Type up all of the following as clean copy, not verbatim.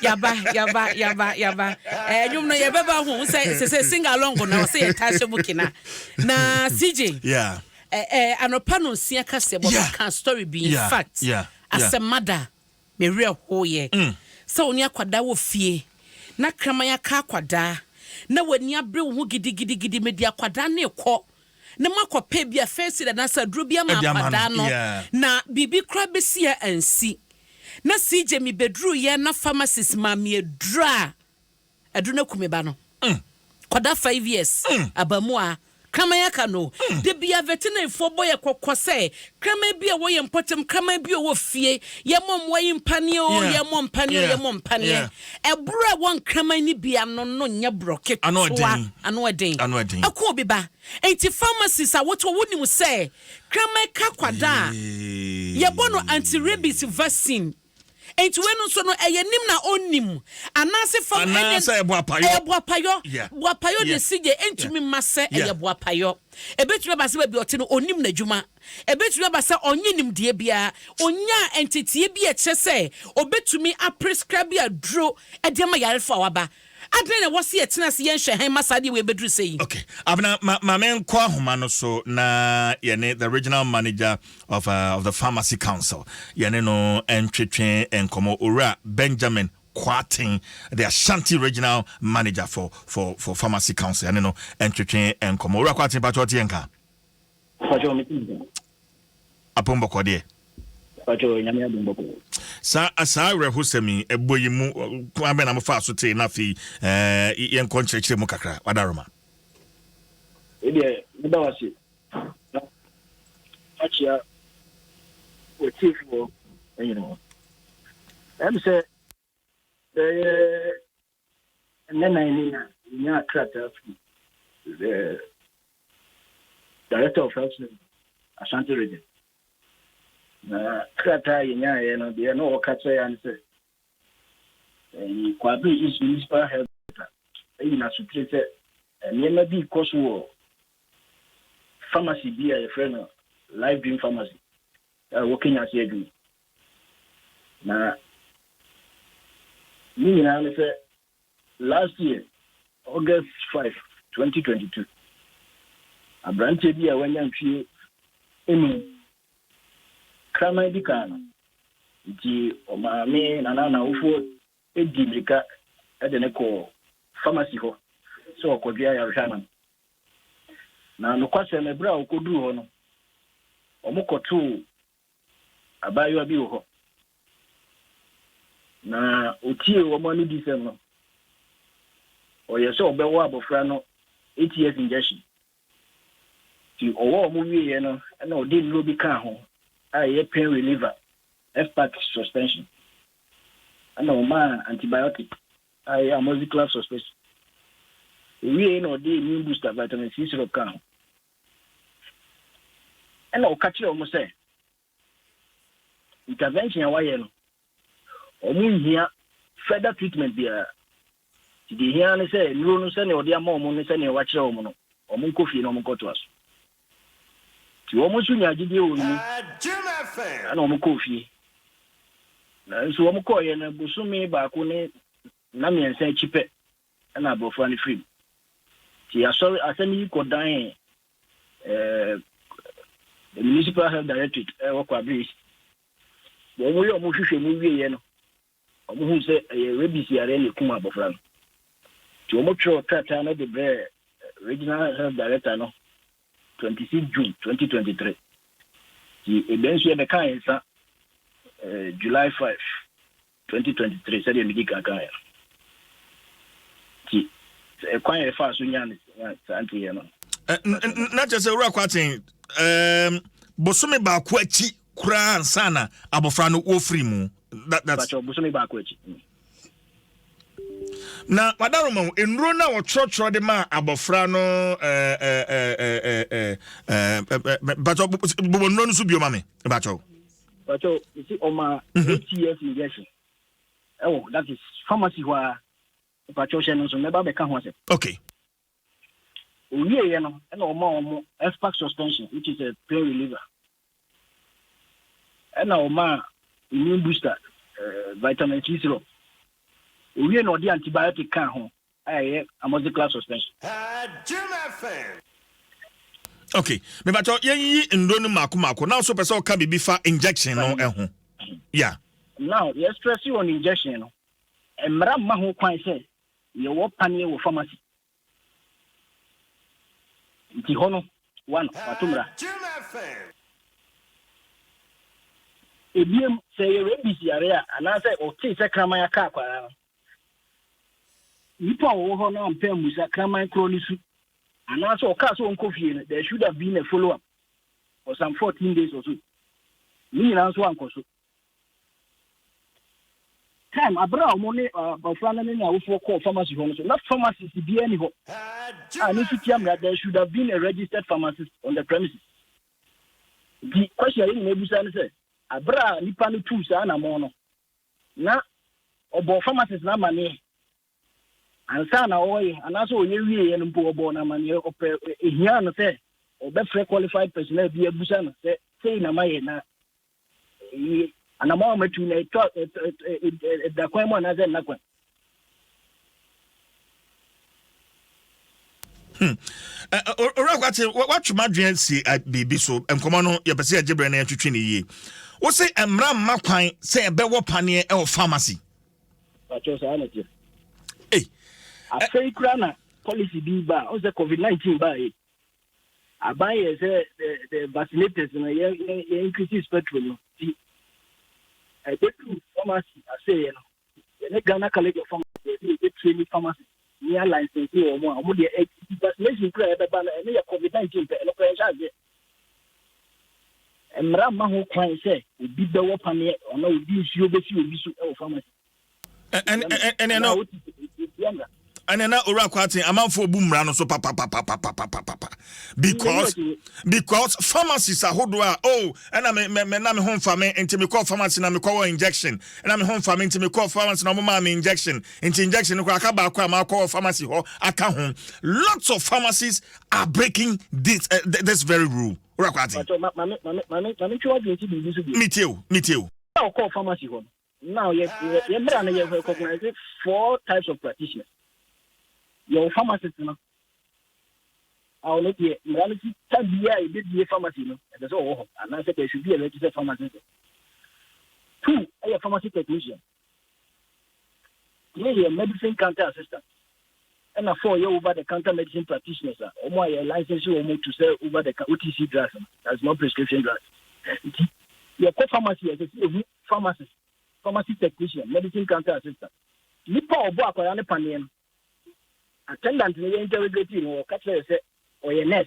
yaba. You know, you beba who say sing along na say tasha bukina. Na CJ. Yeah. Anopano sia kase can story be in fact. As a mother, me real ho ye. So oni akwada wo fie. Na kramaya ka akwada. Na wani abre wo gidi me di akwada na ekọ. Na makọ pe bia face da na sa duro bia ma akwada no. Na bibi kra besia ansi. Na CJ mi bedru ye na pharmacist ma me edra. Edru na kumeba no. Kwada 5 years. Abamu a Kramaya kano. De bia veterinary for boy kokose. Krama bia wo ye mpotem krama bia wo fie. Ye mom wo ye mpane o ye mom mpane. Ebura won krama ni bia no nya broke. Ano eden. Akọ biba. Enti pharmacies a woto wonim say krama ka kwada. Ye bono anti-rabies vaccine. Enti wenu so no eyenim na onim anase fam eboapayo de sije entumi mase eboapayo ebetumi ba se ba bi ote no onim na dwuma ebetumi ba se onyenim de bia onya entity bia kyese obetumi a prescribe a dro e de ma yarefa waba adena wose yetena se yenhwe han masade we bedru sei. Okay, abna ma men kwa homa no so na yene the regional manager of the pharmacy council yene no entwetwe enkomo ora Benjamin Kwatin, the Ashanti regional manager for pharmacy council yene no entwetwe enkomo ora Kwatin pa choti enka apombo kode sa rehusemi eboyimu kwambe na mfa so te na fi yen konchechire mu kakra wadaroma ede ndawasi achia otifo enyo say nena ina nya krata the director of health Ashanti region na krata yenya ye no de no okache ya nse kwa bi is municipal health na sutrete nyema bi koso pharmacy bi a friend live dream pharmacy working as a agree na me na say last year August 5 2022 abrante bi a wanya ntwie enu krama dikano di omame na ufo edimika edene ko pharmacy ho so okodua ya rehana na no kwase me bra okodu ho no omokoto abayo abi ho na otie wo manu disem no oyeso obewo abofra no 8 years injection ti owo mo wiye no na odi lo bi ka ho a pain reliever F-pack suspension and ma antibiotic amoxiclav suspension we no dey immune booster vitamin C syrup kan and o catch you say intervention awaye no omu hia further treatment bia di hia ne say nuro no say ne odi ama omu ne say ne wa kire omu no omu kofi no omu koto aso ti omu su nya gide onu ana omu kofi na so omu koye na busumi ba ko ne na miensa chipe na abofra ne free ti asori asemi ko dan the municipal health directorate work abris omu yo omu hwehwe mu wiye no omu hu se rabies yare ne kuma abofra ti omu tro tata na the regional health director no 26 June 2023 the ebensu be kan insa July 5 2023 said the medical kan ya ti kwan e fa so nya santi ye no na just say ura kwatin bosome ba ko achi kura ansana abofra no wo free mu that's bosome ba ko achi na madaroma enro na wo trotro de ma abofra no bacho bo nro no so bioma me bacho you see oma 8 years injection that is pharmacy wa bacho she no so me ba be ka ho ase okay owie ye no na oma F-pack suspension which is a pain reliever na oma immune booster vitamin C syrup we no the antibiotic can ho amoxicillin suspension. Okay, me bacho yi ndonu mako now so person can be fa injection no ho. Yeah. Now, you stress you on injection no. Emra ma ho kwan say you wo panie wo pharmacy. Nti hono one watumra. Ebiem say you rabies area and I say o ti say kraman aka kwara. Nipa wo ho na ampem musa kraman kronisu. And also, there should have been a follow-up for some 14 days or so. Me and also uncle. Time, Abra money of running out for call pharmacy home. So, not pharmacist to be any hope. I need to tell me that there should have been a registered pharmacist on the premises. The question in Nebusan said, Abra Nipani 2 Sana Mono. Now, about pharmacist na money. And sana oy and also we and bobo na man here no say o be qualified personnel be abusa no say na my na and am metu na talk da kwan mo na na kwan what you madrian see at bibi so enkomo no ye pese agebre na twetwe ne yie wo say emra ma kwan say e be wo pane e pharmacy but you say anything I say Krana policy be bar, also COVID-19 by I buy the vaccinators and increase spectrum. I get to pharmacy, I say, the Ghana college of pharmacy, they train pharmacy, near license or more, vaccination prayer, and COVID-19, and Ramaho Kwan say, we beat the weapon or no, this you be pharmacy. And I know. And then ora kwati amanfo bumra no so papa because pharmacies are hodwa and me na me home farming enti me call pharmacy na me call injection and me home farming enti me call pharmacy na mo me injection enti injection ko aka ba kwa ma call pharmacy ho aka home. Lots of pharmacies are breaking this very rule. Ora kwati me too I'll call pharmacy home. Now you recognize 4 types of practitioners. Your pharmacist, no. I'll let you. Morality can be a pharmacy, no. That's all. And I said there should be a registered pharmacist. 2, a pharmacy technician. 3, a medicine counter assistant. And a 4, over-the-counter medicine practitioners. Or more a license or more to sell over the OTC drugs. That's not prescription drugs. Your pharmacy as a pharmacist, pharmacy technician, medicine counter assistant. Nipa obo akwara paniem. Attendant ni interrogating or catch or a nurse.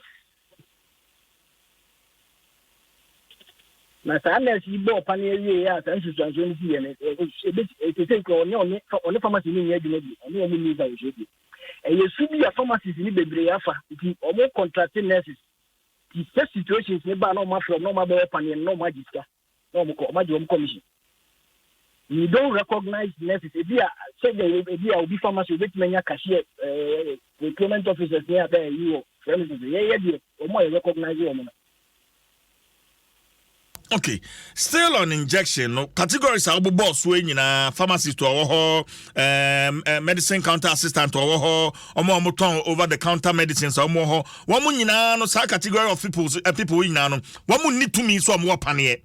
Na sa nurse ibo paniem ya san su transition fi and it take on pharmacy ni ye di oni omo ni ba o shebi. E ye su bi a pharmacist ni bebre afa ti omo contracting nurses. The situations ni ba no ma from no ma be paniem no ma jiska. No mo ko ma di commission. You don't recognize nurses. If you say there will be pharmacy with many cashier, procurement officers near there, you recognize you. Okay, still on injection. No categories are boss when you na pharmacist to our medicine counter assistant to our over the counter medicines or more. One you no sa category of people in no. One need to me so more panier.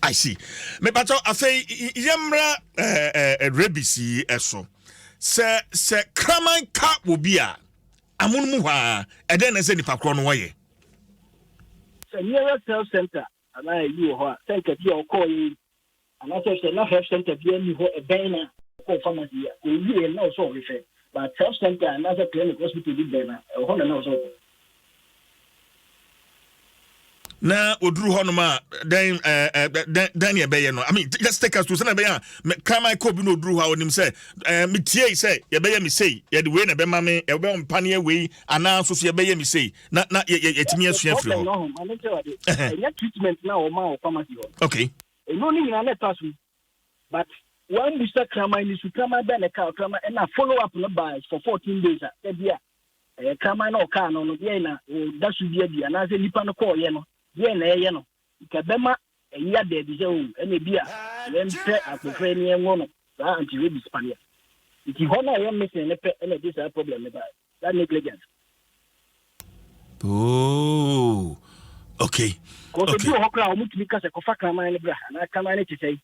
I see. Me bato afei yemra rebisi eso. Se kraman ka obi a amunmu ha e den na se nipa kro no waye. Se nearest health center ana you ho center bi o call yi ana se na health center bi ni ho e ben na ko pharmacy ya. O yi na so refer. But health center ana se clinic hospital bi ben na ho na so. Na oduru hono ma then ye beye no I mean just take us to say be ya kama ko bi no oduru ha onim say me tie say ye beye me say ye de we na be ma me ye be mpane we ana so ye beye me say na ye timi asua free ho no ma me tell you any treatment na o ma o pharmacy ho okay e no ni na let us but when we start kama ni su kama be na ka kama and na follow up no by for 14 days e bia kama na o ka no no bia na o da su bia bia na say nipa no call ye no ye na ye no ikabema year there is any beer, then say at the training one anti rabies pania. If you honor your missing and this is a problem about that negligence. Oh, okay. Because if you walk around because a coffee come and I come in to say,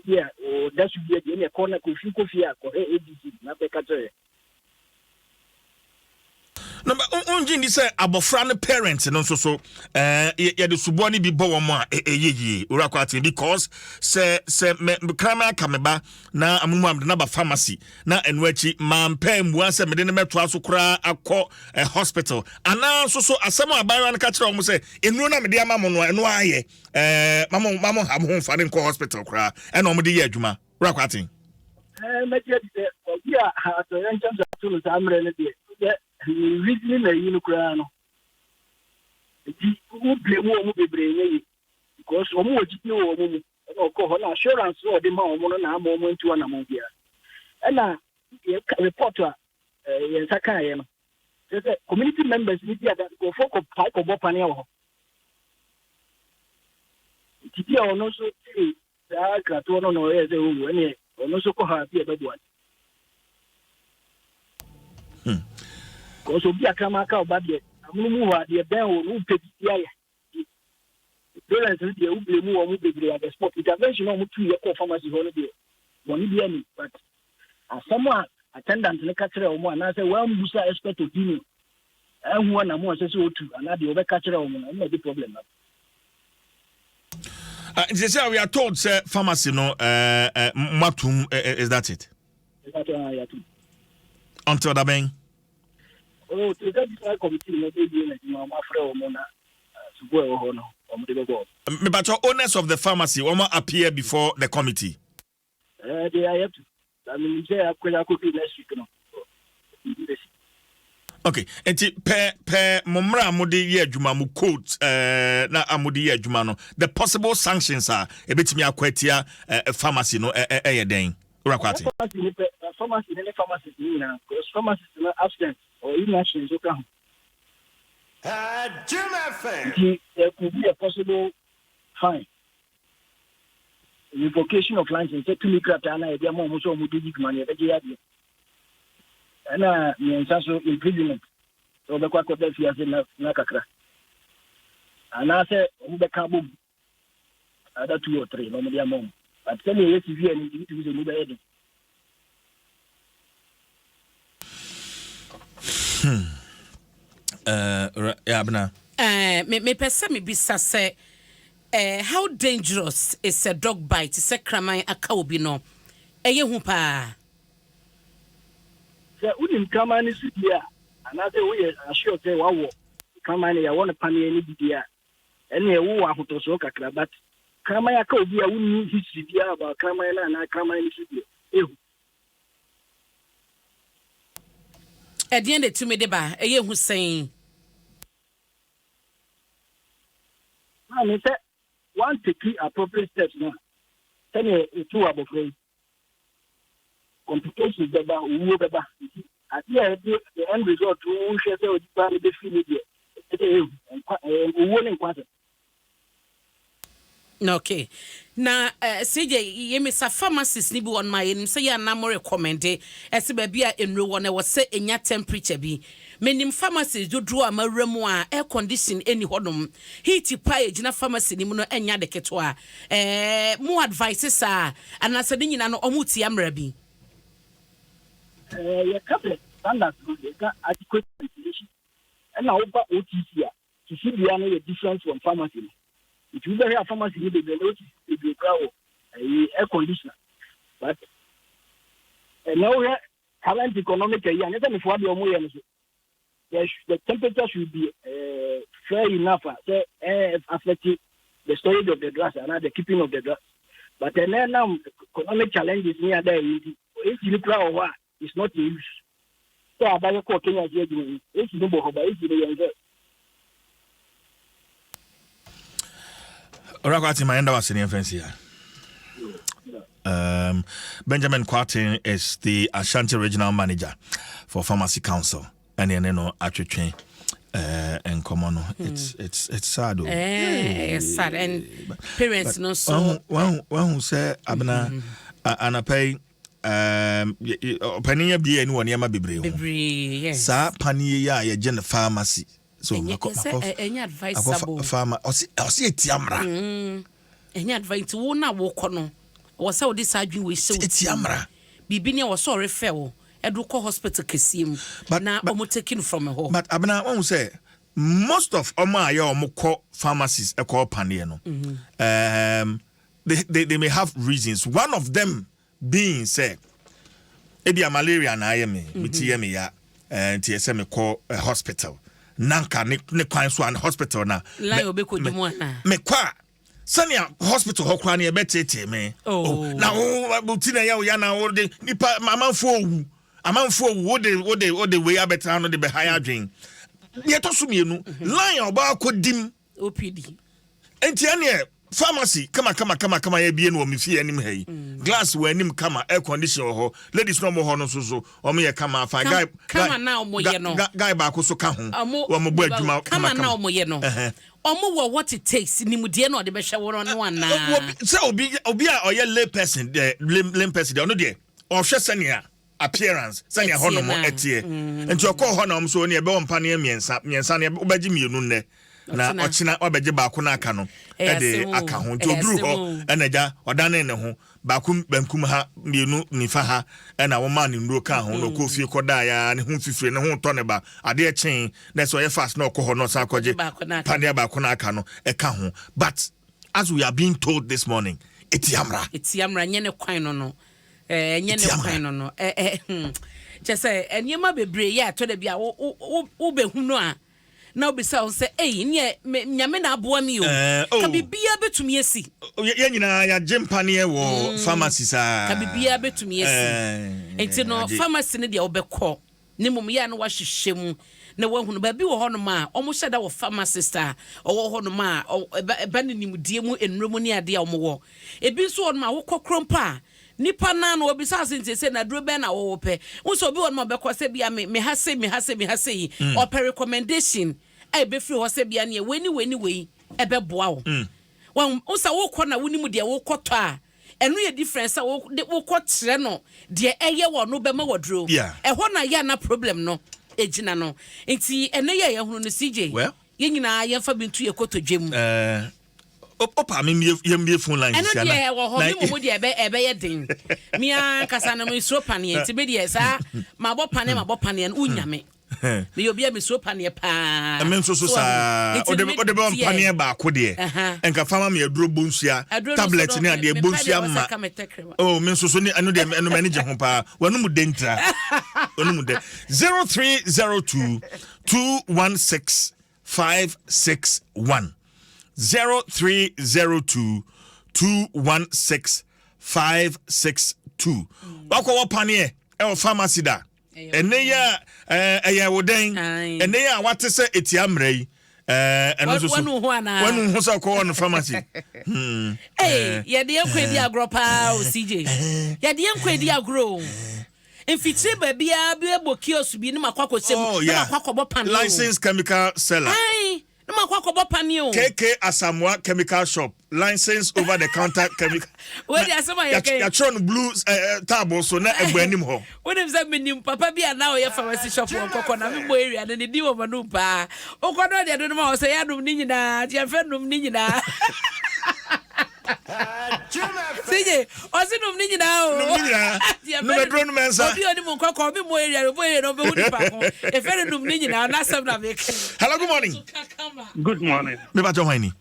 yeah, or that should be in a corner of Fia or ABC, not the catcher. Number only this abofra parents and also so yeah the suboni be bo mo ye urakwati because se krama kameba na amumam de na ba pharmacy na enwachi mampa mbuan se me de meto aso kra akọ hospital ana so asem abayo na ka kire omo se enuro na me de amamo no eno aye mamo am ho fa ne hospital kra ena omo de ye adwuma urakwati me je de ya ha to yan cham to no samre ne de reasoning na you kura no di who blame wo be brain because omo ojiti wo omo no ko ho na assurance wo de ma omo no na omo ntu na mo bia na report a yen saka ye no say community members ni dia that go for ko bopane wo ti ono so ti da ka to no ye se wo ene ono so ko ha bi e bedo because obi akama ka obade amumu wa de ben wo no pedia ya parents dey u blame wo mu bebre at the sport intervention no mu tu ye ko pharmacy ho no dey woni bi ani but asama attendant ne ka kire wo mu ana say wan busa expert opinion ehun na mo say otu ana dey obe ka kire wo mu na the problem they say we are told say pharmacy no matum is that it until that being oh, to that committee, no baby, no, my friend, Mona, to go on, but your owners of the pharmacy will appear before the committee. They are to. I mean, they are quite a next week. Okay, and per Momra Mudi Yajuma mu quote na Amudi Yajumano. The possible sanctions are a bit me aquatia pharmacy no den. Rakwati. Pharmacy, because pharmacy is not absent. Or inaction is okay. There could be a possible fine. Revocation of license. Say to me, Kratana, they are more so mudik money. And also imprisonment. So the quack of the fears in Nakakra. And I say, the Kabum. Other 2 or 3, no media mom. But tell me, if you need to use a new bed. Me pesa me bisa say how dangerous is a dog bite? Say kraman aka obi no. Eye hu pa. Say unim kraman ni sidia. Ana say we assure say wawo. Kraman ya wona panie ni bidia. Ene e wo ahotoso kakra but kraman aka obi a wonni history dia about kraman na kraman ni sidia. Ehu. At the end of 2 minutes, a who's saying, I mean, one to key appropriate steps now. Tell me, 2 about complications, at the end result, who shall say, the field, and warning quarter. Okay. Na CJ yemi sa pharmacist ni bi on my enim say ya na mo recommend ese ba bia enro wona wo say enya temperature bi menim pharmacist dodo a mawremu a air condition eni hodom heat pa agina pharmacy ni mu no enya de keto a mo advices a anase de nyina no omuti amra bi ya couple standards go adequate ventilation and now over OTC to see the no difference from pharmacy. If you have a pharmacy, you will notice the air conditioner. But now current economic year, the temperature should be fair enough affecting the storage of the drugs and the keeping of the drugs. But then now economic challenges near there. If you look at it's not use. So I buy a Kenya here. If you don't have it, Orakwati maenda wasini offense here. Benjamin Kwatin is the Ashanti Regional Manager for Pharmacy Council. And you know, actually, and come on, it's sad. It's sad, and parents no so. One who say abna anapay paniya bi anyone yama bebre. Yes. Sa paniya ya ye gen pharmacy. So any advisable farmer osi etiamra. Any advice wo na wo kono. Was how this adwin we so etiamra. Bibi ne was so refer Eduko hospital kesiem na omo taking from home. But abna won say most of oma ya omo pharmacies e call paniye no. They may have reasons. One of them being say ebi malaria na aye me miti me ya nti ese me call a hospital. Nanka ne kwan so an hospital na. Lai obeko dimu na. Me kwa sania hospital hokwa na e betete me. Na o butina ya na o de nipa amanfo wo de we abeta no de be higher drain ye to so mienu line oba kodim OPD enti ane pharmacy kama ya bie no me fie anim hai glass we anim kama air condition ho ladies no mo ho no so o me ye kama fa guy kama na o mo ye no guy ba ko so ka ho o mo bo adwuma kama na o mo ye no omo wo what it takes ni mudie no de be hwe wo no ana say obi a oye lay person lay person no de o hwe senia appearance sanya hono mo etie enti okọ hono mo so ne be won pane miensa ne obagi mienu ne na ochina obeje ba ko na aka no e de aka ho to duru ho enaja odane ne ho ba ku bankum ha mienu nifa ha na wo ma ne nduro ka ho no ko fie koda ya ne ho fifire ne ho to ne ba ade chen na so ye fast na okọ hono sa koje pane ba ko na aka no e ka ho. But as we are being told this morning, etiamra nye ne kwan no nye ne kwan no je say enyema bebre ya to da bia wo behunu a na obisa on say nye nyame na aboa mi o ka bibia betumi asi ye nyina ya jempane wo pharmacy sa ka bibia betumi asi enti no pharmacy ne dia obekọ ne mum ya no wahyehyem na wahunu ba bi wo hono ma omo hyeda wo pharmacist a owo hono ma eba ne nimdie mu enromu ne ade a omo wo ebi so hono ma wo kokrompa nipa na no obi sa sentese na duro be na wo pe unso obi won ma be kwase bia me ha se or per recommendation e be free ho se bia ne weni e be boa wo wan unsa wo kọ na woni mu de wo kọtọ a enu ye difference wo kọ kire no de eye wo no be ma woduro e ho na ya na problem no ejina no enti ene ye hunu no CJ ye nyina ye fa bintu ye kotodwem opa me yem phone line sia na ene wo ho me mo de ebe ye den mia kasa na me so pane enti be de sa ma bo pane no unyame me obi me so pane pa me so sa o de be on pane ba ko de enka fama me aduro bonsia tablet ni ade bonsia ma me so ni anu de anu manage ho pa wanu mu dentra wanu mu de 0302 216 561 0302 216 562 wako pane e pharmacy da ene ya eya woden ene ya wate se etiamra yi eno so wanu ho so ko on pharmacy ye de enkwedi agro pa o CJ ye de enkwedi agro enfitri ba bia bi ebokios bi ne makwakosem na makwakobo pan licensed chemical seller no makwakobo pan o KK Asamoah chemical shop license over the counter chemical we dey asema ya tron blue table so na egbanim ho we dem say menim papa bia na o ye pharmacy shop won na me bo area na ne di wo manu pa o kodo de do ma o say ya dum ni nyina ti afa dum ni nyina CJ osinum ni nyina o no me drone mensa obi oni mu nkoko obi mo area no be hu pa ko e fere dum ni nyina na sam na make. Hello, good morning. Good morning. Me ba jo hwani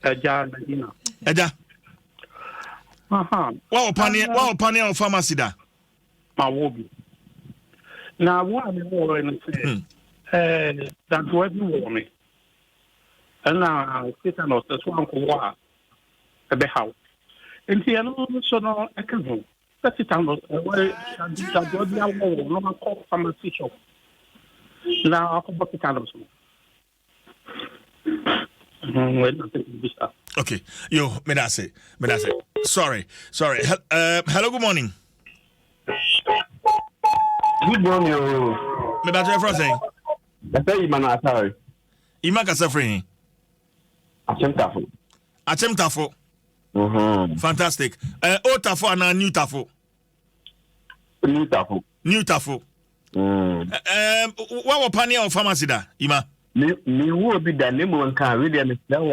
Eja Medina. Eja. Wa opane of pharmacy da. Ma wobi. Na wo ame wo no say that wo bi wo me. Na sita no so anko wa e be how. Enti eno so no e kan ho. Sita no we that wo bi awo no ma call pharmacy shop. Na ako ba kita no so. Okay, yo, me that say. Sorry. Hello, good morning. Good morning. Me that you from saying? I say Imana sorry. Imaka Safri. Achem Tafo. Fantastic. Old Tafo and a new Tafo. New Tafo. What were Pania or Pharmacy da, Ima? Me will be the name one can really understand.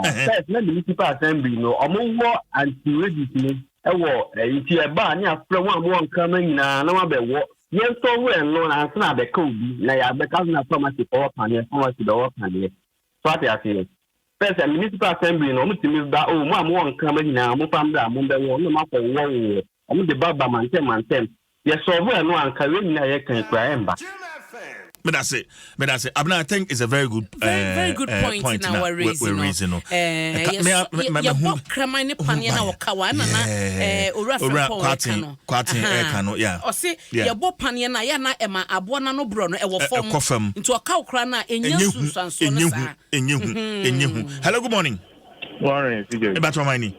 First, let me keep assembly. No, among war and ready. A war, if you are buying a from one coming now, no other war. Yes, so well known as not the code. Now, because not pharmacy or Pania, pharmacy or Pania. What I say. First, a municipal assembly, no, Mr. That, oh, one coming now, Mufamba, Munda, no matter one. I'm the Baba Mantem. Yes, so well, no one can really can cry. But that's it. I think it's a very good, very good point in our raising. Kramani Pania or Kawana, Quatin, yeah. Or say, your Bob Paniana, Yana, Emma, Abuana no Bruno, a form into a cow crana in you. Hello, good morning. Morning, about your money.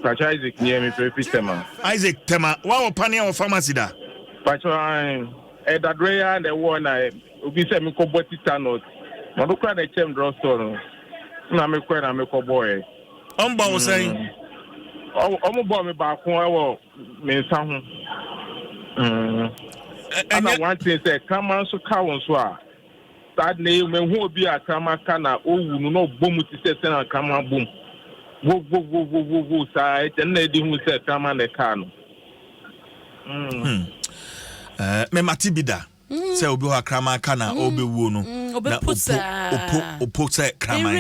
Isaac near me for Tema. Isaac Tema, wow, Pania or Pharmacy da. Patron, Edadrea and the one I. Obi se mi ko boti tanos ma do kwa na chem drugstore na me kwa na me ko boy omba wo say omo bo me ba ko ewo me nsa ho ana one thing say kama so ka won so a sad na me hu obi a kama ka na owu no no bomu ti se na kama bom wo sa e na di hu se kama na ka no me matibida say obi wa krama kana obi wu no na opo say krama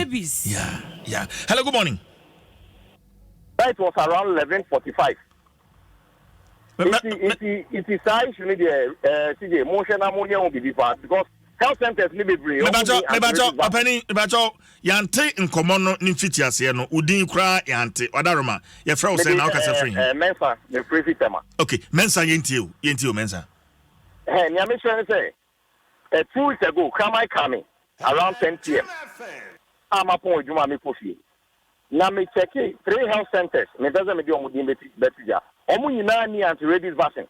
yeah hello good morning. That was around 11:45 it is I should need the motion ammonia will be because health centers need be brave me bacho yante nkomo no ni fiti ase no udin kura yante odaroma ye fra wo say na okasa free mensa me free tema okay mensa yenti o mensa Nyame say 2 weeks ago, Kramai coming around 10 p.m. I'm up on Juma Mikofi. Now, me check 3 health centers. Me doesn't make you better. Omu ni anti-rabies vaccine.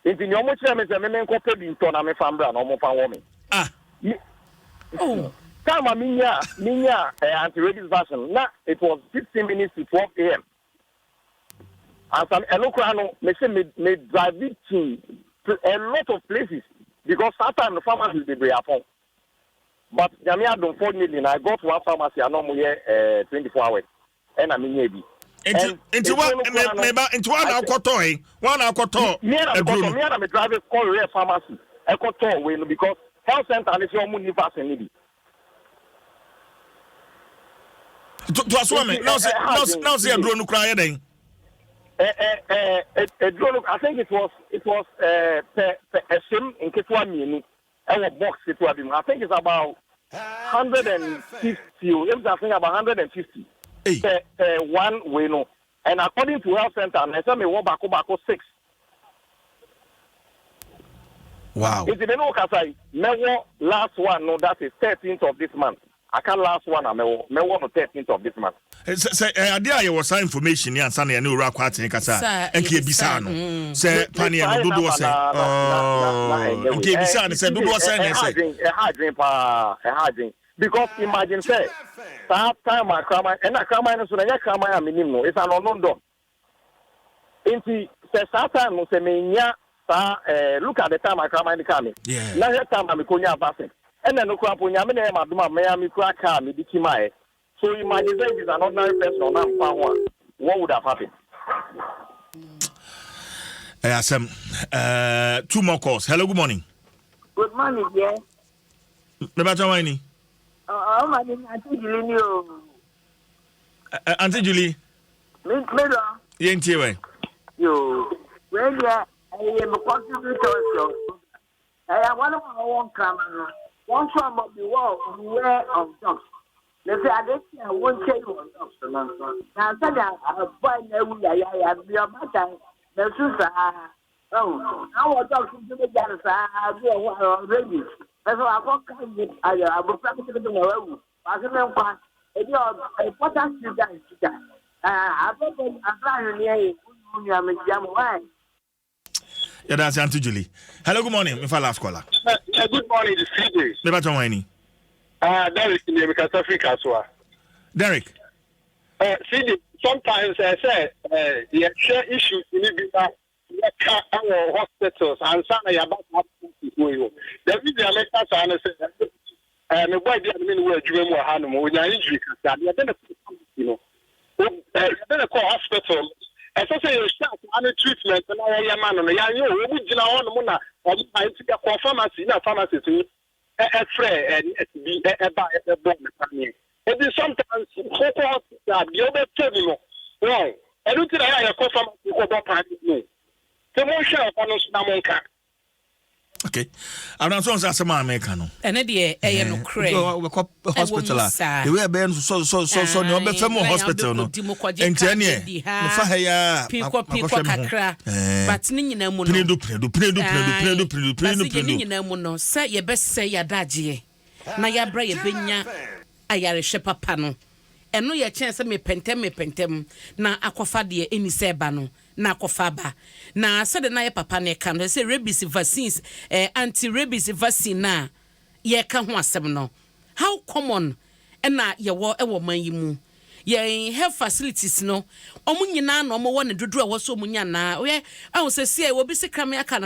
Inti ni omu chile me se me nkope binto na me fambra na omu fan womi. Kama minya anti-rabies vaccine. Na it was 15 minutes to 12 a.m. And some elokrano me say me drive it to a lot of places. Because sometimes the pharmacy they bring upon. But Adom 4 million, I got one pharmacy, I know 24 hours. And I mean, maybe. Into one hour quarter. Me and my driver call real pharmacy. I got to because health center is your money vaccine needy. To a woman, now see a drone cry then. I think it was a sim in Kitwami, a box Kitwami. I think it's about 150. It's I think about 150. One way no. And according to health center, I said me walk back 6. Wow. It's the no Kasai. Me last one no that is 13th of this month. I can't last one. I may want the 13th of this month. Say, idea you was some information here and Sunday and you were quite in Casa and Kibisano. Say, Pani and Dudu was saying, oh, Kibisano said, Dudu was saying, a hard drink. Because imagine, say, that time I come and I come and so I come and minimum. It's an unknown door. Inti, say, Satan, say, me, look at the time I come and coming. Yeah. Now, that time I'm going to have and then look up on Yamina Maduma, Miami Kraka, Midikimai. So imagine if it's an ordinary person on that what would have happened? Yes, 2 more calls. Hello, good morning. Good morning, yeah. Nebacha Wini. Oh, my name is Julie. Auntie Julie. Middle. Yentiwe. You. Well, yeah, I am a contributor. I am one of my own camera. One from the wall, beware of dogs. They say, I don't see I won't tell you on dogs. Now, I said, I buy no way. I be a matter. The sister, oh, our dogs into the dance. I do already. That's why I can't come with. I will practice it in the room. I can never find a important to that. I bet I'm trying to hear you. I'm a jam wine. Yeah, that's Auntie Julie. Hello, good morning. If I last caller. Good morning, this CJ. Me back on whiny. Derek in the Africa as well. Derek. CJ, sometimes I say the share issues in the our hospitals and some of your back the reason I make that sound is my boy didn't where you were Hanum when I injury you know. Then I call hospital. As I say, you start any treatment and I am man on the young we did on the Mona or I see a pharmacy, not pharmacy to a friend and be a buy a bomb. It is sometimes so that the other terminal. Well, I don't think I have a pharmacy about party. The more share of Namonka. Okay. I'm not so as a man mechano. And a no cray. Hospital. The way Ben so no be femo hospital no. Entenie. Fahaya. Pico kakra. But nina muno. Predu. No. Say your best say ya daji. Na ya bra ye benya ayare shepa no. Eno ye chance me pentem na akofa de eni seba no. Na kofaba na said na ye papa ne kan say rabies vaccines anti-rabies vaccine na ye ka ho asem no how common na ye wo man yi mu ye health facilities no omu nyina na omo wo ne dodo a wo so munya na we ahun say see wo bi se kraman aka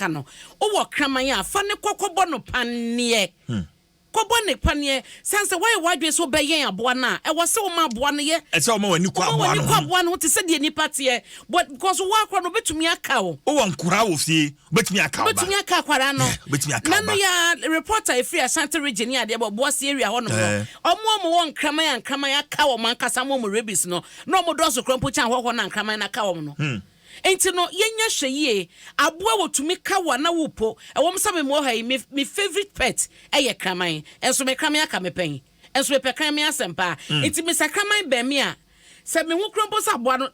no wo wo kraman a fa ne kokobo no panne Kobone panye sanse why wadwe so beyen aboa na e wo se wo ma aboa no ye e se wo ma wani kwa aboa no aboa no te se de nipa te but because wo akwa no betumi aka wo wo nkura wo fie betumi aka wo betumi aka kwara no betumi aka na ya reporter e free Asante region ya de bo se area ho no omo wo nkraman aka wo man kasa mo rabies no omo do so krompo chan ho na nkraman na aka wo no enti no yenya hweye aboa wotumi kawa na wopo ewom sabe mo ha me favorite pet eye kraman enso me kraman aka me pen enso me pekan me asempa enti me sakraman be me a se me hu krompo sa aboa no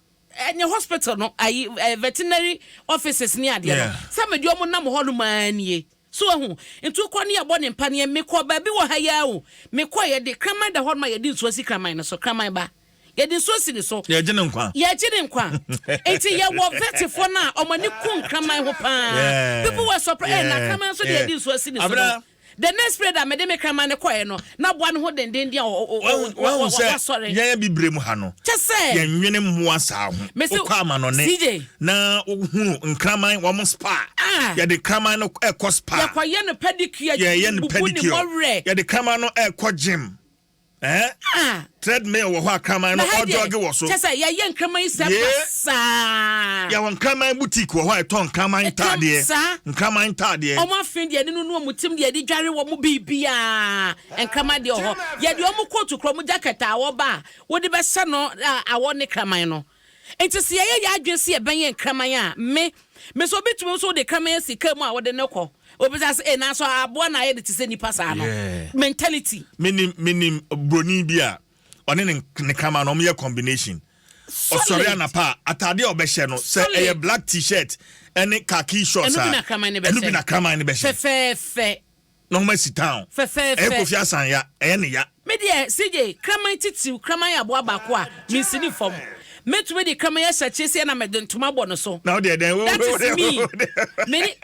enye hospital no ayi veterinary offices ni ade no se me dio mo nam ho no manie so hu enti ko ne abo ne mpa ne me ko ba bi wo ha ya o me ko ye de kraman da ho ma ye di nso si kraman no so kraman ba yedi so si ni so ye gine nkwa enti ye wo vetifo na omani ku nkraman ho pa people were surprised na kraman so de yedi so si ni so the next spreader me de me kraman ne koye no na boa ne ho denden dia o sorry ye bibrem ha no chese ye nwene mmoa sa ho kwa ma no ne na ohunu nkraman wo mo spa ye de kraman no ekọ spa ye koye no pedicure ye ne pedicure ye de kraman no ekọ gym treadmill wo ha kraman no ojoge wo so chese ye nkraman sa ya won kraman boutique wo ha ton kraman tade nkraman tade o ma fin de no no mutim de de dware wo mo bibia nkraman de ho ye de o mo coat krom jacket a wo ba wo de be se no awo ne kraman no enti se ye adwese ye ben ye nkraman a me so bitum so de kraman sika mu a wo de ne ko obisa na so aboa na ye de tise nipa sa no mentality minim broni bia one ne kama no me combination osori anapa atade obehye no se eye black t-shirt ene khaki shorts enu bi na krama ne behye fe no ma sit down fe e ko fi asan ya eye ne ya me de CJ krama titi krama ya aboa ba ko a me sini form metu de kama ya sache se na medentuma bo no so now there that is me many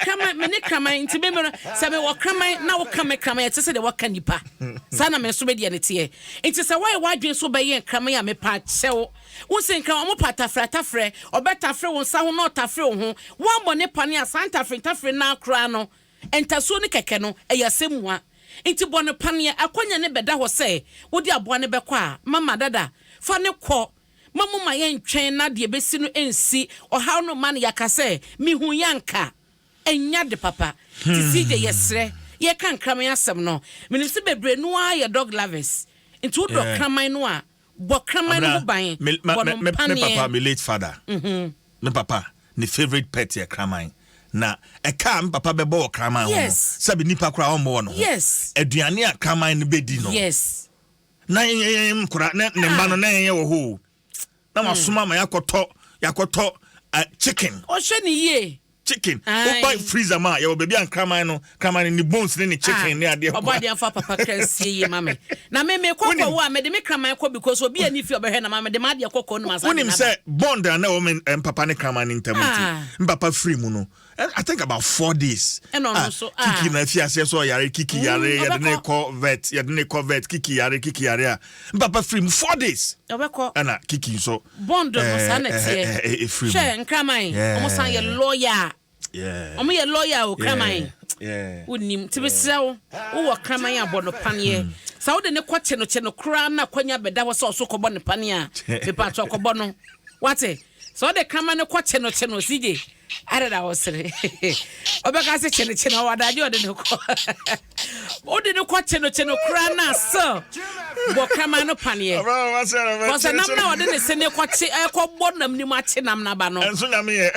kama nti be me se me wo kama na wo kama ya se de wo kanipa sana me so be de ne tie nti se why wadwen so be ye kama ya me pa chewo wo se nka mo patafre obetafre wo sa ho na otafre wo ho wo ambo ne pa ne asanta tafre na akra no entaso ne keke no eya semua nti bo ne pa ne akonya ne beda ho se wo di aboa ne bekọ a mama dada fa ne kọ mamu ma ye ntwen na de besi no ensi ohaw no man yakase mihu yanka enya de papa ti CJ yesre ye kan kraman asem no menim se bebre no a ye dog lovers into do kraman no a bo kraman no ban me papa me late father me papa ni favorite pet ye kraman na e kam papa bebo kraman ho sabi nipa kra o mo no aduane a kraman no bedi no na kura ne mba no na ye wo ho na masoma ma yakoto chicken o hwe ni ye chicken. Buy freezer ma. You baby and kraman in the bones ni chicken ni ade. Obadi for papa kesi ye mama. Na me kokko wo me de me kraman ko because obi ani fi obehwe na mama de ma de kokko no masa. Unim say bond na woman papa ne kraman in temuti. Papa free mu no. I think about 4 days. So Kiki na fi ase so yare Kiki yare ya de ne call vet Kiki yare. Papa free mu 4 days. Obeko. Ana Kiki so. Bond no sanete. Free. She nkraman. Omo san ye lawyer. Yeah. Omo ye lawyer o kraman. Yeah. Unim tibisrawo. Wo kraman abono panie. Sa wo de ne kwache no kra na kwanya beda wo so kobo ne pane a. Pepa to kobo no. Wate? So the kraman ne kwache no CJ. I was saying, Obaka se chene wadaji ode no ko. Ode no kwa cheno kra na so. Bo kama no panie. Was na na ode ne se ne kwa che ko bodam ni ma che nam na ba no. Enso na me ye.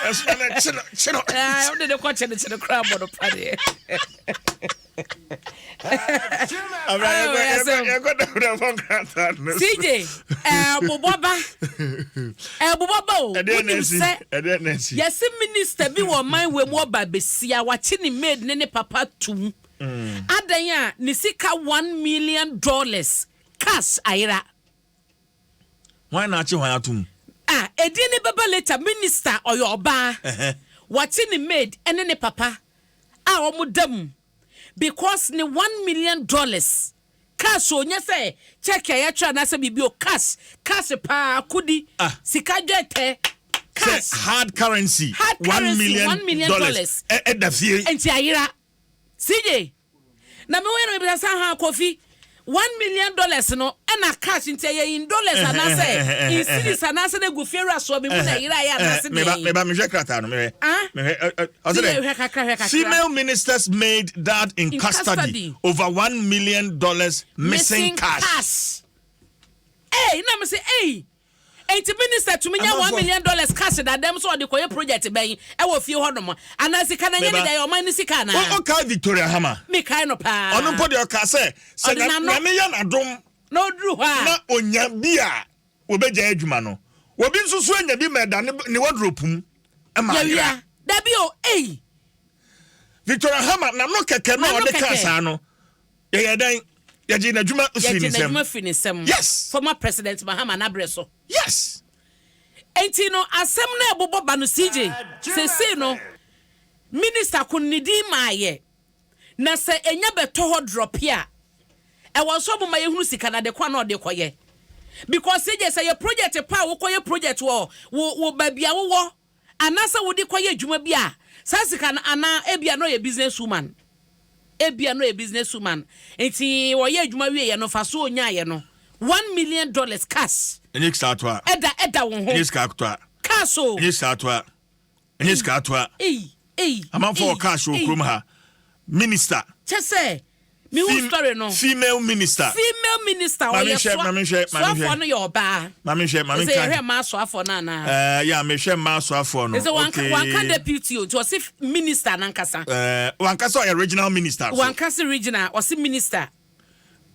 Enso na cheno. Ode ne kwa cheno kra bodo panie. CJ, Bobaba. Yes, minister be one mind we more by Bessia, watching him made nene papa tum. Adaya, Nisika $1 million cash, Ira. Why not you want to? Edini baba later minister or your bar. Watching him made and nene papa. Mudam. Because ni $1 million cash o nya say check ya try na say bibio cash pa kudi sika jete cash hard currency $1 million edafie enti ayira CJ na me we no be say ha coffee $1 million no na cash enti ye in dollars ana say in cities ana say na go fera so be mu na ayira ya na say me ba me hwe krata no me female ministers made that in custody over $1 million missing cash. Hey, na me say hey. Enti minister to me $1 million cash that them so the koye project ben e wo fie ho no mo anasi kana nye dey o man sika na o ka Victoria Hammer me kai no pa ono podi o ka say na me ya na dom no dru ha na onya bia obeja adwuma no obi nsusu anya bi meda ne wardrobe mu e ma ya da bi o eh Victoria Hammer na no keke no de kasa no ye dan ye na adwuma finisem yes former president Mahama na breso yes enti no asem na ebobo ba no CJ se no minister kunidi maaye na se enya beto ho drop ya e wo so boma ye hunu sika na de kwa na de koye because CJ say your project pa wo koye project wo babia wo anasa wo de koye adwuma bia sa sika na ana ebia no ye businesswoman enti wo ye adwuma wie ye no fa so onya ye no $1 million cash. Any statue. Eda won ho. Any statue. Cash o. Any statue. Any statue. I'm for cash o krum ha. Minister. Chese. Me who story no. Female minister. Mami share. So no your ba. Mami share. Say here ma so afọ na. Yeah, me share ma so afọ no. Say one can deputy you to see minister nankasa. One kasa original minister. One kasa regional or see minister.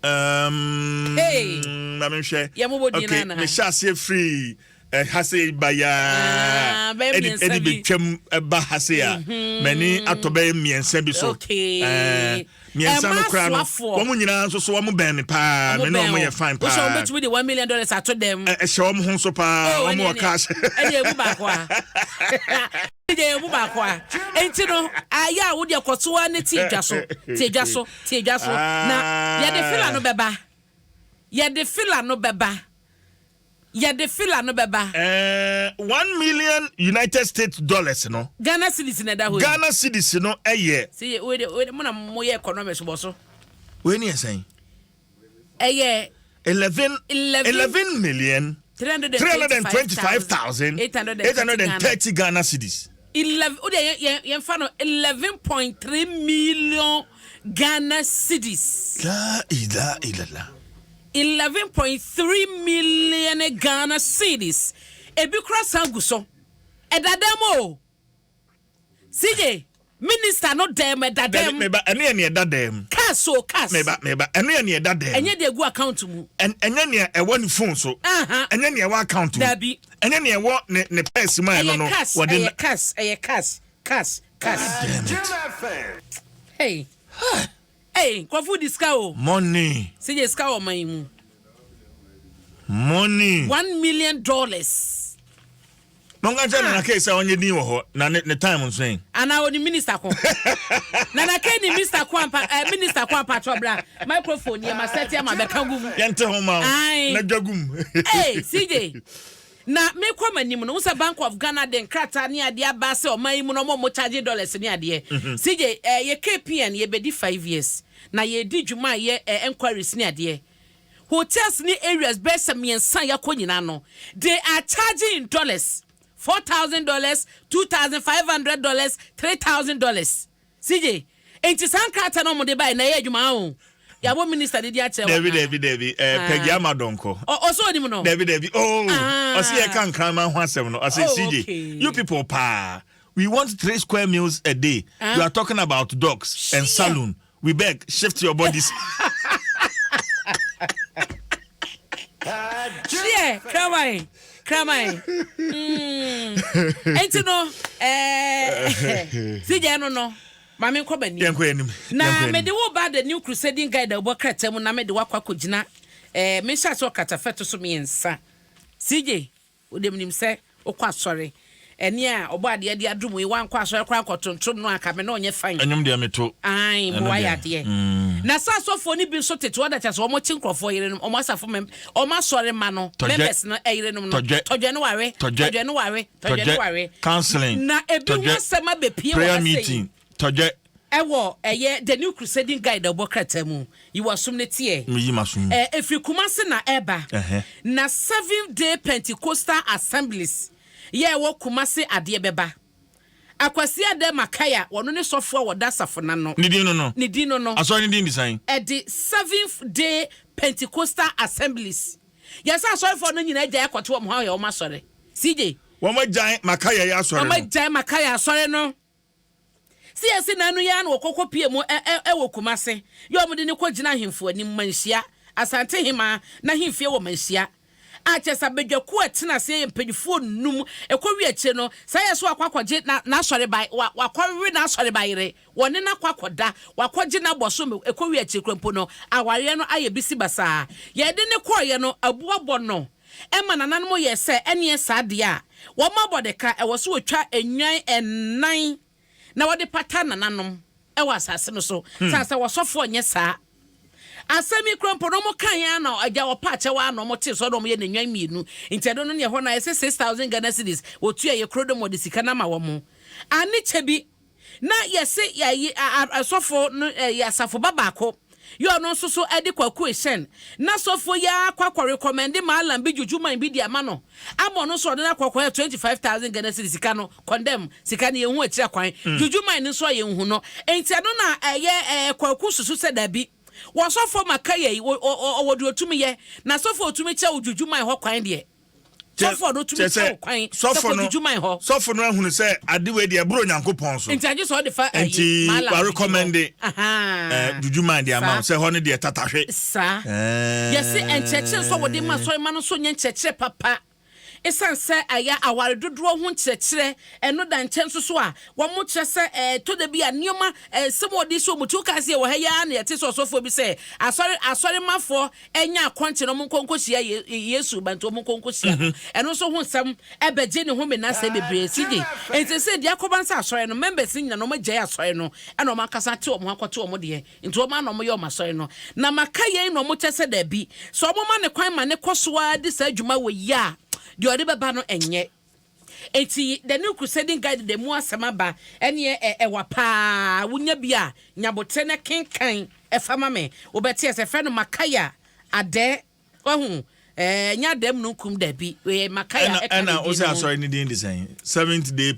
Hey, Mammy share. Okay, me shall say free. Hase baya. Eddie became a bahasia. Many atobe me and sebi so. Okay. Me and Sam Crown. Woman, you know, so I'm a baby pa. Me no more fine pa. So much with the $1 million I told them. A show them home so pa. No more cash. Enti no aya wo de akoto ani tiedwaso na ye de fila no beba $1 million United States dollars no Ghana cedis na da ho Ghana cedis no eye see we mo na mo ye economics bo so we ni saying eye 11 million 325,830 Ghana cedis 11.3 million Ghana cedis. La ilaha 11.3 million Ghana cedis. Ebi cross anguso. Edademo. CJ, minister no dem edadem. Meba ene edadem. Cash. Meba ene edadem. Enye de go account mu. Enye ne e won phone so. Enye ne e wa account mu. Dabi. Enye ne e wo ne purse man no. Eye cash. Cash. Hey. Hey, kwafu discount. Money. See the discount my money. $1 million. Nonga jana na case onye ni wo ho na ne time nso. Ana oni minister ko. Na ke ni minister ko trobla microphone ye ma set ma be kan gum. Yente ho ma. Na dwagum. Hey, CJ. Na me kwa manim no usa Bank of Ghana den krata ni ade aba se o mai mu no mo charge dollars ni ade. CJ ye KPN ye bedi 5 years. Na ye di dwuma ye enquiries ni ade. Hotels ni areas best miensan ya ko nyina no. They are charging in dollars. $4,000, $2,500, $3,000. CJ, enti san krata no mo de buy na ye adwuma o. Ya bo minister de dia che. David Peggy Amadonko. Also ni mo no. David oh o see e kan krama ho asem no. I say CJ, okay. You people we want 3 square meals a day. We are talking about dogs and saloon. We beg, shift your bodies. Yeah, come on. Enti no CJ no mame nkɔ bani na me de wo ba the new crusading guide obo kratam na me de wakwa kogina me sha so katafeto so me nsa CJ odem nim se okwa asɔre eni a obo ade de adum yi wankɔ asɔre kra nkɔtontom no aka me na onye fine enyum de meto ai bo waya de na sa sofo ni bi so tete oda cha so omo chi nkrofo yire no omo asafo mem omo asɔre ma no members no yire no todwe no ware counseling na ebi ho sema be pie prayer meeting todwe ewo the new crusading guide obo kratamu you asum ne tie me yimasum efri kumase na eba na 7-day Pentecostal assemblies ye wo kumase ade beba akwasi ade makaya wono ne sofo wo dasafo na no ni dino no aso ni din design the 7th-day Pentecostal assemblies yes aso for no nyina gya ekoto mo ha ye o masore CJ wo ma gyan makaya ya asore no ma gyan makaya asore no si na anu ya na okokọ pie mu wo kumase yo mo de ne kogina ahemfo ani manhia asante hima na hemfie wo manhia achesa bedwaku atena se ye mpanyifo num ekọwi ache no saye so akwakoje na asore bai wakọwe na asore baire woni na kwakoda wakọje na boso ekọwi ache krempo no aware no aye bisi basa ye de ne koye no abuabo no ema nanan mo ye se ene sade a wo mabodeka e wo so otwa enwan enan na wode pata nananom ewa asase no so sasa wasofo nye saa asemi krompo no mo kan ya na agya wo pa chewa na mo te so do mo ye nenwan mienu intedo no ne ho na ye 6,000 Ghana cedis wotu ye krodo mo de sika na ma wo mo ani chebi na ye se ye asofo no ye asafo babako yo no so edi kwaku esen na sofo ya kwakwa recommend malam bi jujuman bi dia ma no amo no so de na kwakwa 25,000 Ghana cedis sika no condemn sika ne hu akira kwan jujuman ni so ye hu no enti no na ye kwaku susu se dabi wo sofo makaya owodu otumi ye na sofo otumi che jujuman ho kwan de sofo do tumi che kwan sofo jujuman ho sofo no ahunu se ade we de bro nyankopon so enti age so de fa malam wa recommend jujuman de ama se ho ne de tatahwe sa yes encheche so wo de ma so ma no so nyencheche papa esan se aya aware dodo ho nkyerɛkyerɛ eno da nkyɛn so a wo mo kyerɛ sɛ to da bi a nioma semodi so mutu ka se wo ha ya na yete so sofo bi sɛ asɔre mafo enya akonche no mo konkosia Yesu banto mo konkosia eno so ho nsɛm ebeje ne ho me na sɛ bebre sije enti sɛ dia kɔban sɛ asɔre no members nyina no mo gye asɔre no ɛna mo akasa te mo akoto mo de enti o ma no mo yɛ mo asɔre no na maka yɛn no mo kyerɛ sɛ da bi so mo ma ne kwan ma ne kɔsoa de sa adwuma wɔ ya the odi baba no enye enti the new crusading guide the mu asema ba ene ewa pa wunya bia nyabote ne kenkan efama me obeti ese fe no makaya ade ohu nya dem no kum da bi we makaya ena o say sorry ni din design 7th-day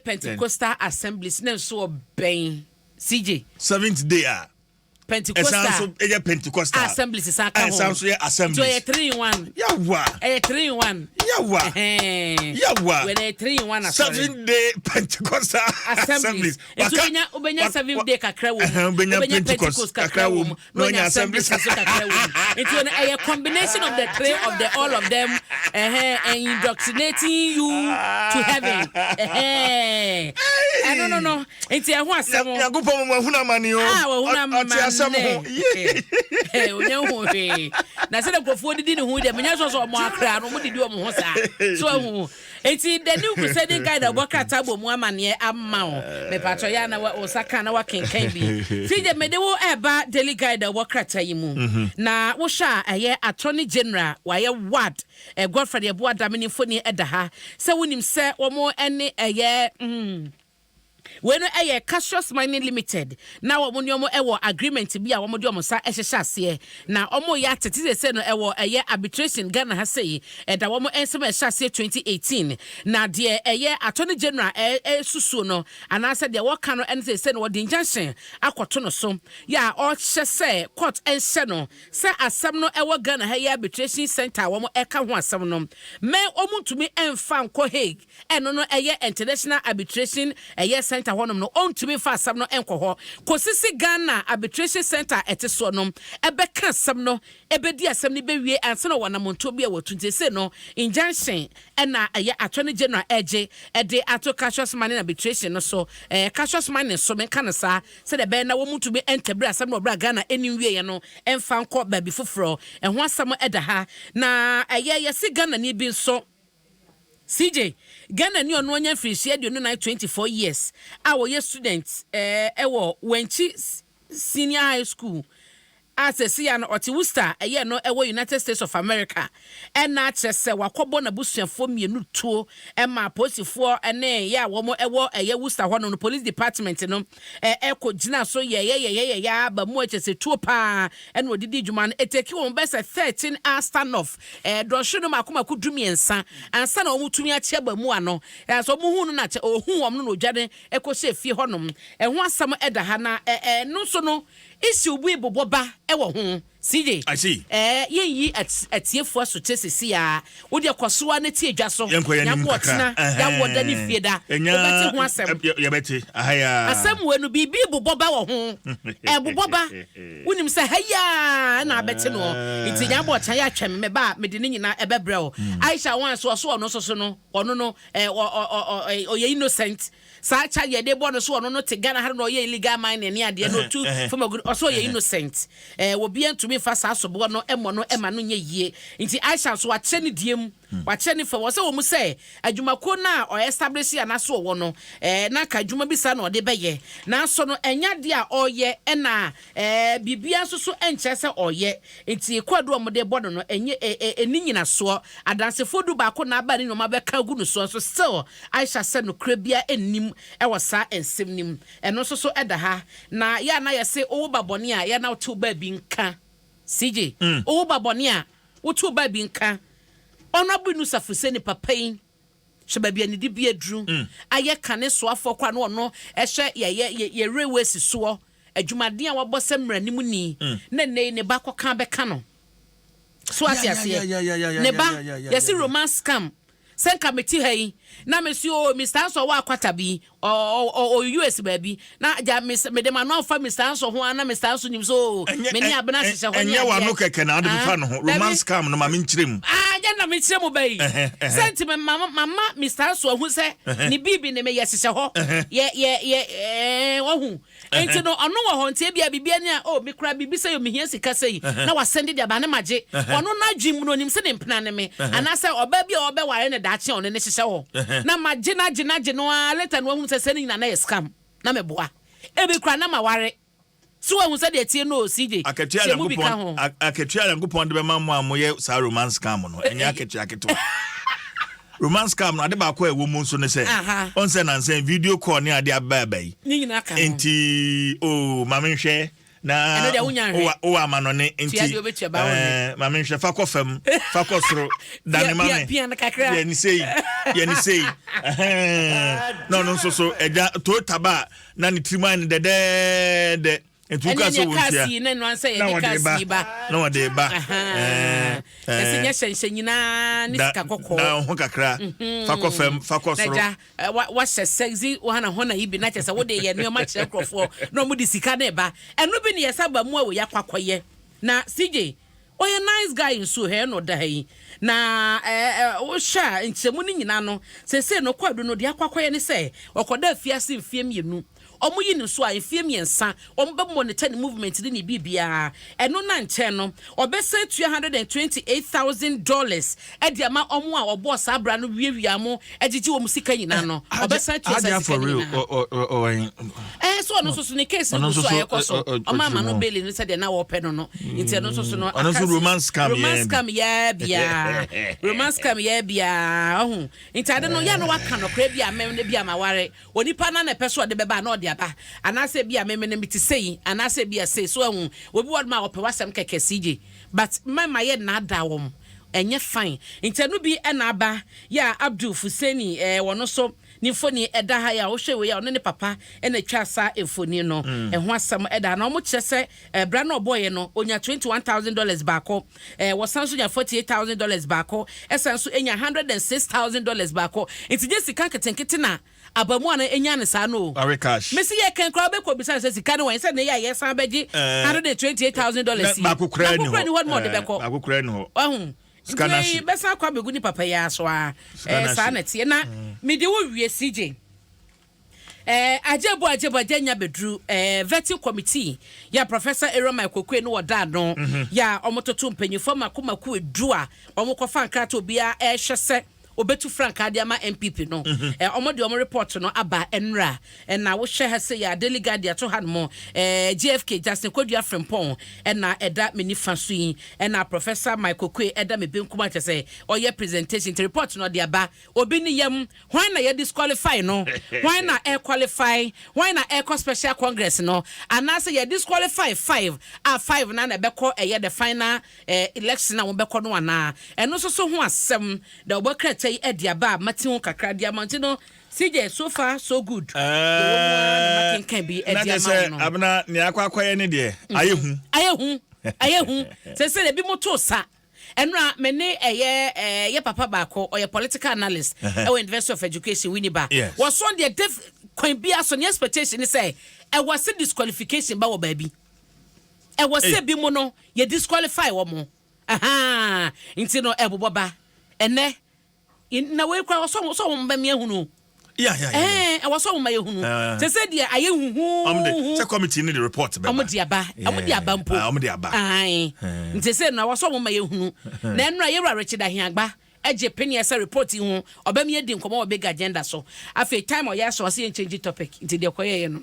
Pentecostal Assemblies na so ben CJ 7th day Pentecostal. Pentecostal. Assembly is a kind of assembly. So a 3-in-1. Yawa. A 3-in-1. Yawa. Yawa. When a 3-in-1 7-day Pentecostal assemblies. Ubenya 7-day kakra wo. Ubenya Pentecost kakra wo. No assemblies kakra wo. It's a combination of the three of the all of them and indoctrinating you to heaven. No. It's a one asem. Yagopo mo huna mani o. Oti asem ho. Na se de kofo didi ne hu de menya so mo akra no mo didi o mo ho sa. So hu. Enti the new crusading guide abokata bo mu amane amma o. Me patro ya na o saka na wa kenkan bi. Fije me de wo eba daily guide abokata yi mu. Na wo sha aye attorney general wa ye ward Godfrey Ebo Adamini foni edaha. Se wonim se wo mo ene aye when a Cassius Mining Limited now omonyomo ewo agreement bi a womo de omo sa ehhehye ase na omo ya tete se no ewo arbitration Ghana ha sei da womo ensem ehhye ase 2018 na de attorney general susu no anase de wo ka no ense se no wo de injunction akoto no so ya o hye se court enhye no se asem no ewo Ghana ha arbitration center womo eka ho asem no me omuntumi emfa nko Hague eno no international arbitration center honum no on to me fa asam no enko ho kosisi Ghana arbitration center etiso no ebeka asam no ebedi asam ni bewie anse no wana monto bia watunte se no injunction na attorney general eje ede ato Cassius Mining arbitration no so Cassius Mining so men kan sa se de be na wo mutu be entebra asam no bra Ghana eniwie ye no emfa nko ba bi foforo ho asam eda ha na yesi Ghana ni bi so CJ Ghana ni ono nya frisia de no 24 years our students ewo wenchi senior high school as a see an oti Worcester no ewo United States of America na chese wakobo na busuafo mienu tuo ma posifo ene ya wo mo ewo Worcester ho no police department no eko gina so ye ba mu chese tuo pa ene odidi djuma no eteki won besa 13 hour standoff do hwe no makoma kudumi ensa ansa na wo mutumi ache ba mu ano so mu hu no na che ohun wom no odwade eko se fie ho no ho asam eda ha na no so no isi ubu boboba ewo ho CJ I see yi atiefo so chesisi ya wo de kwasoa na tie dwa so nyako tena ya woda ni fieda obeti ho asem ya beti ahaya asem we no bibi boboba wo ho boboba wonim se haya na abeti no iti nyabo tan ya twem me ba me de ni nyina ebebre o Aisha wan so no so no ono no oye innocent sa cha ye de bono so ono no te Ghana ha no ye illegal mining ne ade no tu from a good also ye innocent wo bia ntumi fa sa so bo no emo no ema no nye yie nti Aisha so wa che ne diem wa che ne fa wo se wo mu se adwumako na o establish ya na so wo no na ka adwuma bi sa na o de beye na so no enya de a oye na bibia so so enche se oye nti kwadu o mo de bono no enye eni nyina so adansefo du ba ko na ba ni no ma be ka gu no so still Aisha se no krabia ennim ewo sa ensem nim eno so so eda ha na ya na yese o babone a ya na to ba bi nka CJ o babone a wo to ba bi nka ono bu nu safuse ni papain sheba bia ni di bia dru aye kane so afọ kwa no ono ehye ye railway so adwumaden a wabọ semranim ni na ne ba koka be ka no so asiase ne ba yesi romance scam sen committee hey na mesi o Mr. Anso wa akwata bi o US baby na ja me dem no fa Mr. Anso ho na Mr. Anso nim so me ni abena hyehyɛ ho enye wa no keke na ade fa no romance scam no ma me nkyerem ja na me kyerem bai sentiment mama Mr. Anso hu se ni bibi ne me hyehyɛ ho ye wo hu enti no ono wo ho ntie bia bibia ni a me kura bibi se yo me hia sika sei na wa send dia ba ne magye ono na dwim no nim se ne mpena ne me anase oba bia oba ware ne daakye ono ne hyehyɛ ho na magina no later no hu se sending na scam na meboa ebe kra na maware so hu se de tie no CJ aketua yankopon de be mammo amoye sa romance scam no enya aketua romance scam no ade ba ko ewo mu nso ne se on se na nse video call ne ade ababa yi enti mamenhwe na o amano ne enti mamenhwe fa ko fam fa ko soro dane mame ye ni sei no so eja to taba na ni triman de Entuka so wontia. Ne no ansa ye kasi ba. Na wode ba. Ese nya hyenhyina ni sika kokko. Na ho kakra. Fakọ fam, fakọ soro. Na wa sexy wana hona ibi na chese wode ye ne ma kire krofo. Na mu di sika na ba. Eno bi ne yesaba mu awe yakwakoye. Na CJ oye nice guy nso he no da yi. Na o sha nchemu ni nyina no sese no kwado no de akwakoye ne se okoda afiase mfie mienu omo yi ne so a mfie miensa omo be monitor the movement ni bibia eno na nche no obese $228,000 edi ama omo a obo sa bra no wiewia mo egigi wo musika nyina no obese $228,000 so no so ne case no so ayekoso omo ama no beli no se de na wo pe no no nti no so no romance scam ya bia romance scam ya bia ohu nti ade no ya no waka no kra bia mem ne bia maware onipa na peso de beba na ode aba anase bia mem ne miti sei anase bia sei so ohu obi word ma ope wasem keke CJ but mama ye na da wom enye fine nti no bi na aba ya Abdul Fuseni wono so ni foni eda ha ya wo hwe ya ono ne papa na twasa efoni no ho asam eda na omo kyese bra na oboye no onya $21,000 baako wosan so nya $48,000 baako esan so enya $106,000 baako nti je sika ketenkete na abamu ana enya ne sa no cash mesi ye kan kra be ko bisa se sika no wan se ne ya ye san beji $128,000 baako kra ni ho mo de beko baako kra ni ho Skanashi besa kwa begu ni papa ya so a sa na tie na me de wo wie CJ ajebo anya bedru vetting committee ya Professor Eroma Kokwe no wada no ya omototo mpanyifo makomaku edu a omokofa nkrata obia hwese obetu frank adiama MPP no omode omo report no aba enra na wo hwe ha se ya delegate dia to hanmo GFK Justin Kodua Frempon na eda menifa so yi na Professor Michael Kwe eda me benkuma che oye presentation to report no dia ba obi ni yam why na ye disqualify no why na air qualify why na air special congress no anase ye disqualify 5 na beko eye the final election na wo beko no ana eno so ho asem da obokra Ediaba Matin kakra diamantino CJ so far so good can be abna ne akwakoye ne de ayehu se bi moto sa enra mene ye papa baako or political analyst or University of Education Winneba was on the def kwan bia so ne expectation say e was disqualification ba wo baabi e was say bi mo no ye disqualify wo mo nti no eboboba ene na we kwa so mba me ehunu I was so my ehunu se said dia aye huhu se committee need the report be amudi aba mpo nti se na was so my ehunu na enra ye rarechida hiagba eje penny esa report hu obam ye di nkomo obega agenda so afi time o ya so se change topic nti de koye no